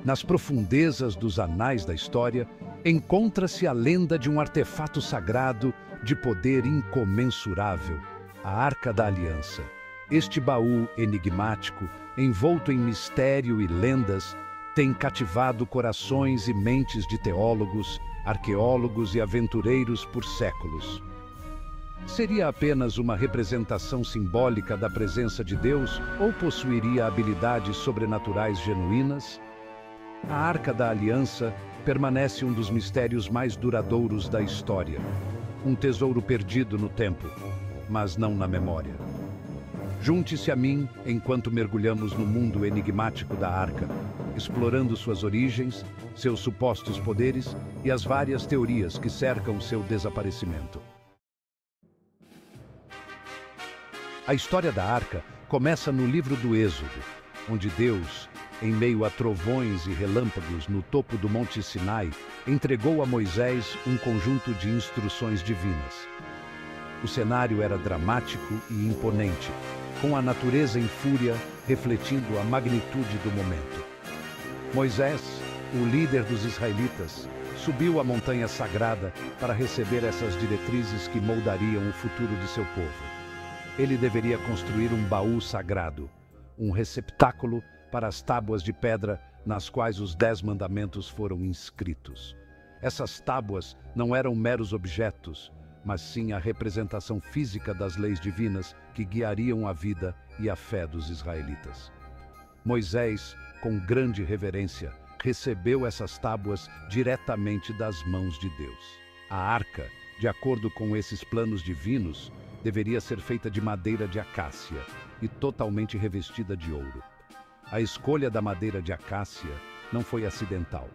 nas profundezas dos anais da história, encontra-se a lenda de um artefato sagrado de poder incomensurável, a Arca da Aliança. Este baú enigmático, envolto em mistério e lendas, tem cativado corações e mentes de teólogos, arqueólogos e aventureiros por séculos. Seria apenas uma representação simbólica da presença de Deus ou possuiria habilidades sobrenaturais genuínas? A Arca da Aliança permanece um dos mistérios mais duradouros da história. Um tesouro perdido no tempo, mas não na memória. Junte-se a mim enquanto mergulhamos no mundo enigmático da Arca, explorando suas origens, seus supostos poderes e as várias teorias que cercam seu desaparecimento. A história da Arca começa no livro do Êxodo, onde Deus, em meio a trovões e relâmpagos no topo do Monte Sinai, entregou a Moisés um conjunto de instruções divinas. O cenário era dramático e imponente, com a natureza em fúria refletindo a magnitude do momento. Moisés, o líder dos israelitas, subiu a montanha sagrada para receber essas diretrizes que moldariam o futuro de seu povo. Ele deveria construir um baú sagrado, um receptáculo para as tábuas de pedra nas quais os 10 mandamentos foram inscritos. Essas tábuas não eram meros objetos, mas sim a representação física das leis divinas que guiariam a vida e a fé dos israelitas. Moisés, com grande reverência, recebeu essas tábuas diretamente das mãos de Deus. A arca, de acordo com esses planos divinos, deveria ser feita de madeira de acácia e totalmente revestida de ouro. A escolha da madeira de acácia não foi acidental.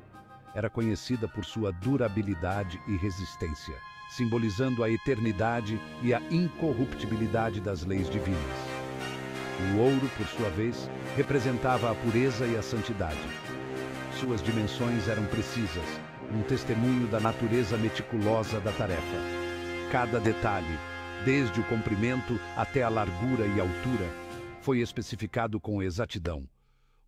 Era conhecida por sua durabilidade e resistência, simbolizando a eternidade e a incorruptibilidade das leis divinas. O ouro, por sua vez, representava a pureza e a santidade. Suas dimensões eram precisas, um testemunho da natureza meticulosa da tarefa. Cada detalhe, desde o comprimento até a largura e altura, foi especificado com exatidão.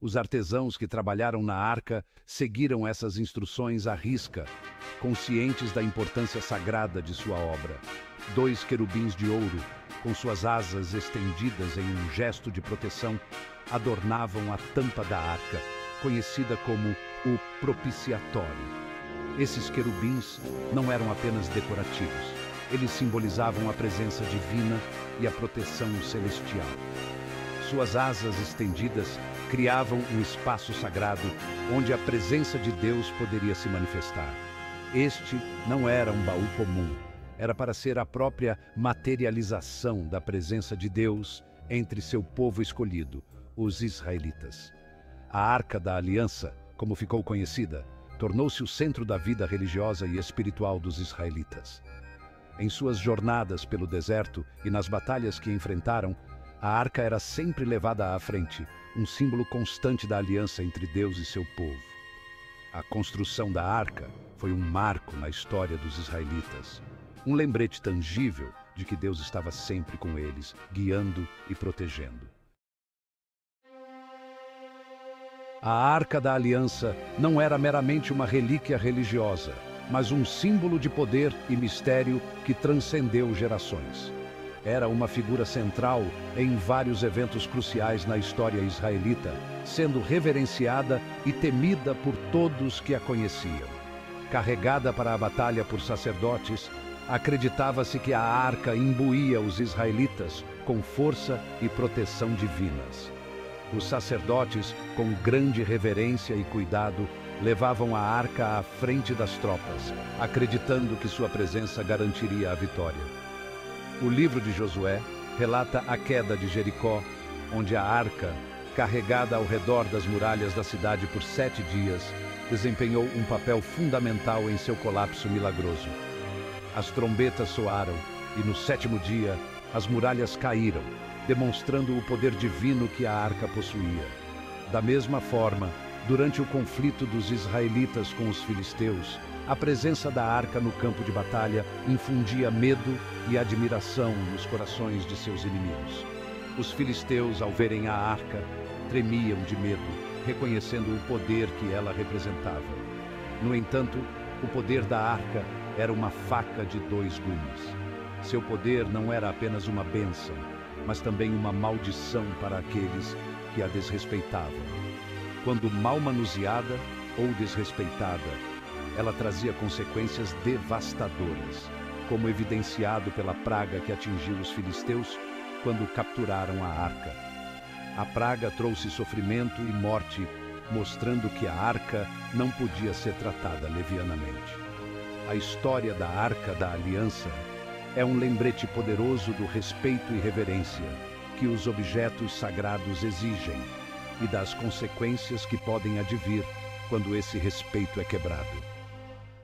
Os artesãos que trabalharam na arca seguiram essas instruções à risca, conscientes da importância sagrada de sua obra. 2 querubins de ouro, com suas asas estendidas em um gesto de proteção, adornavam a tampa da arca, conhecida como o propiciatório. Esses querubins não eram apenas decorativos. Eles simbolizavam a presença divina e a proteção celestial. Suas asas estendidas criavam um espaço sagrado onde a presença de Deus poderia se manifestar. Este não era um baú comum. Era para ser a própria materialização da presença de Deus entre seu povo escolhido, os israelitas. A Arca da Aliança, como ficou conhecida, tornou-se o centro da vida religiosa e espiritual dos israelitas. Em suas jornadas pelo deserto e nas batalhas que enfrentaram, a arca era sempre levada à frente, um símbolo constante da aliança entre Deus e seu povo. A construção da arca foi um marco na história dos israelitas, um lembrete tangível de que Deus estava sempre com eles, guiando e protegendo. A Arca da Aliança não era meramente uma relíquia religiosa, mas um símbolo de poder e mistério que transcendeu gerações. Era uma figura central em vários eventos cruciais na história israelita, sendo reverenciada e temida por todos que a conheciam. Carregada para a batalha por sacerdotes, acreditava-se que a arca imbuía os israelitas com força e proteção divinas. Os sacerdotes, com grande reverência e cuidado, levavam a arca à frente das tropas, acreditando que sua presença garantiria a vitória. O livro de Josué relata a queda de Jericó, onde a arca, carregada ao redor das muralhas da cidade por 7 dias, desempenhou um papel fundamental em seu colapso milagroso. As trombetas soaram e, no 7º dia, as muralhas caíram, demonstrando o poder divino que a arca possuía. Da mesma forma, durante o conflito dos israelitas com os filisteus, a presença da arca no campo de batalha infundia medo e admiração nos corações de seus inimigos. Os filisteus, ao verem a arca, tremiam de medo reconhecendo o poder que ela representava. No entanto, o poder da arca era uma faca de dois gumes. Seu poder não era apenas uma bênção, mas também uma maldição para aqueles que a desrespeitavam. Quando mal manuseada ou desrespeitada, ela trazia consequências devastadoras, como evidenciado pela praga que atingiu os filisteus quando capturaram a arca. A praga trouxe sofrimento e morte, mostrando que a arca não podia ser tratada levianamente. A história da Arca da Aliança é um lembrete poderoso do respeito e reverência que os objetos sagrados exigem e das consequências que podem advir quando esse respeito é quebrado.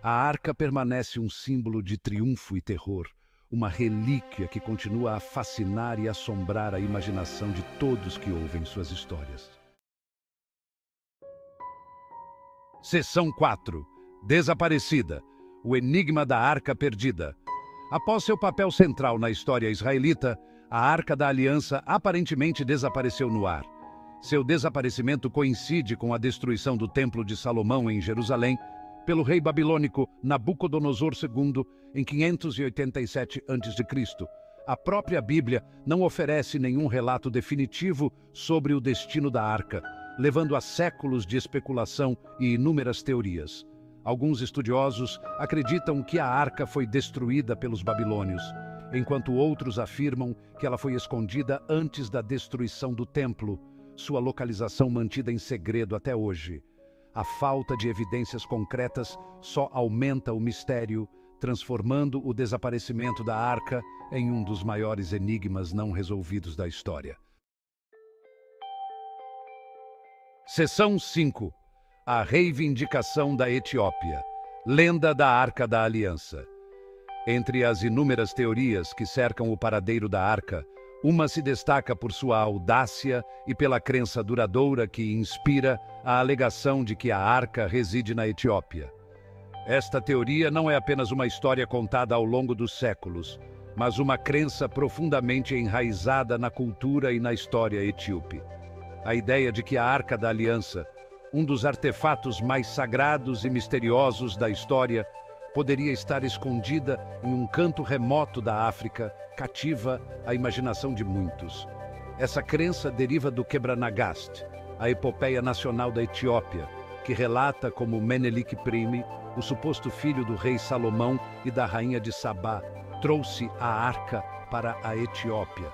A arca permanece um símbolo de triunfo e terror, uma relíquia que continua a fascinar e assombrar a imaginação de todos que ouvem suas histórias. Seção 4. Desaparecida. O enigma da Arca Perdida. Após seu papel central na história israelita, a Arca da Aliança aparentemente desapareceu no ar. Seu desaparecimento coincide com a destruição do Templo de Salomão em Jerusalém pelo rei babilônico Nabucodonosor II em 587 a.C. A própria Bíblia não oferece nenhum relato definitivo sobre o destino da arca, levando a séculos de especulação e inúmeras teorias. Alguns estudiosos acreditam que a arca foi destruída pelos babilônios, enquanto outros afirmam que ela foi escondida antes da destruição do templo, sua localização mantida em segredo até hoje. A falta de evidências concretas só aumenta o mistério, transformando o desaparecimento da arca em um dos maiores enigmas não resolvidos da história. Seção 5. A reivindicação da Etiópia. Lenda da Arca da Aliança. Entre as inúmeras teorias que cercam o paradeiro da arca, uma se destaca por sua audácia e pela crença duradoura que inspira a alegação de que a arca reside na Etiópia. Esta teoria não é apenas uma história contada ao longo dos séculos, mas uma crença profundamente enraizada na cultura e na história etíope. A ideia de que a Arca da Aliança, um dos artefatos mais sagrados e misteriosos da história, poderia estar escondida em um canto remoto da África, cativa a imaginação de muitos. Essa crença deriva do Quebra-Nagast, a epopeia nacional da Etiópia, que relata como Menelik I, o suposto filho do rei Salomão e da rainha de Sabá, trouxe a arca para a Etiópia.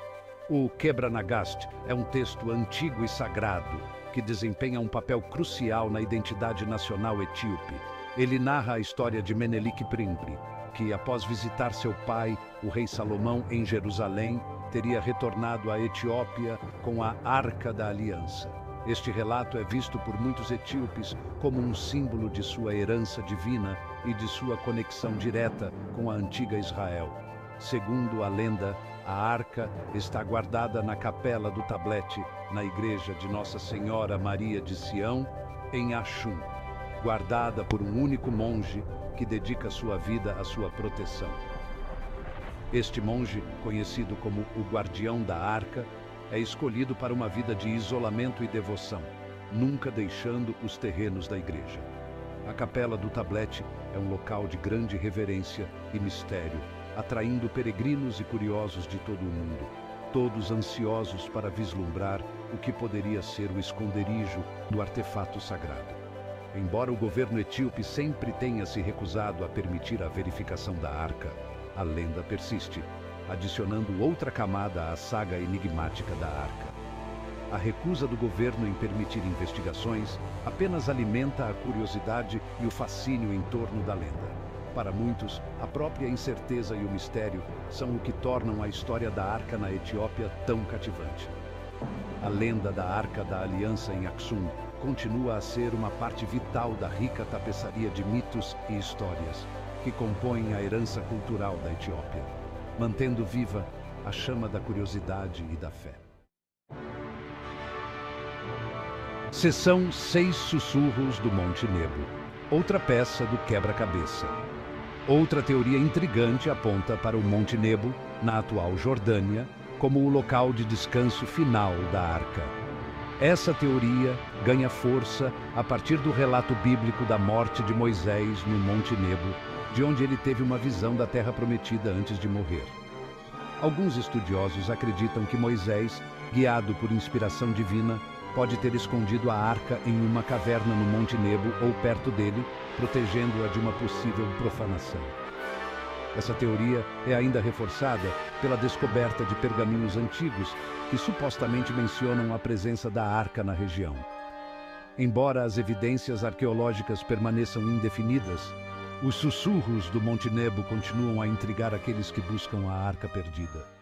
O Quebra-Nagast é um texto antigo e sagrado que desempenha um papel crucial na identidade nacional etíope. Ele narra a história de Menelik I, que, após visitar seu pai, o rei Salomão, em Jerusalém, teria retornado à Etiópia com a Arca da Aliança. Este relato é visto por muitos etíopes como um símbolo de sua herança divina e de sua conexão direta com a antiga Israel. Segundo a lenda, a arca está guardada na capela do Tablete, na igreja de Nossa Senhora Maria de Sião, em Axum, guardada por um único monge que dedica sua vida à sua proteção. Este monge, conhecido como o Guardião da Arca, é escolhido para uma vida de isolamento e devoção, nunca deixando os terrenos da igreja. A capela do Tablete é um local de grande reverência e mistério, atraindo peregrinos e curiosos de todo o mundo, todos ansiosos para vislumbrar o que poderia ser o esconderijo do artefato sagrado. Embora o governo etíope sempre tenha se recusado a permitir a verificação da arca, a lenda persiste, adicionando outra camada à saga enigmática da arca. A recusa do governo em permitir investigações apenas alimenta a curiosidade e o fascínio em torno da lenda. Para muitos, a própria incerteza e o mistério são o que tornam a história da Arca na Etiópia tão cativante. A lenda da Arca da Aliança em Axum continua a ser uma parte vital da rica tapeçaria de mitos e histórias que compõem a herança cultural da Etiópia, mantendo viva a chama da curiosidade e da fé. Seção 6 Sussurros do Monte Nebo. Outra peça do quebra-cabeça. Outra teoria intrigante aponta para o Monte Nebo, na atual Jordânia, como o local de descanso final da arca. Essa teoria ganha força a partir do relato bíblico da morte de Moisés no Monte Nebo, de onde ele teve uma visão da Terra Prometida antes de morrer. Alguns estudiosos acreditam que Moisés, guiado por inspiração divina, pode ter escondido a arca em uma caverna no Monte Nebo ou perto dele, protegendo-a de uma possível profanação. Essa teoria é ainda reforçada pela descoberta de pergaminhos antigos que supostamente mencionam a presença da arca na região. Embora as evidências arqueológicas permaneçam indefinidas, os sussurros do Monte Nebo continuam a intrigar aqueles que buscam a arca perdida.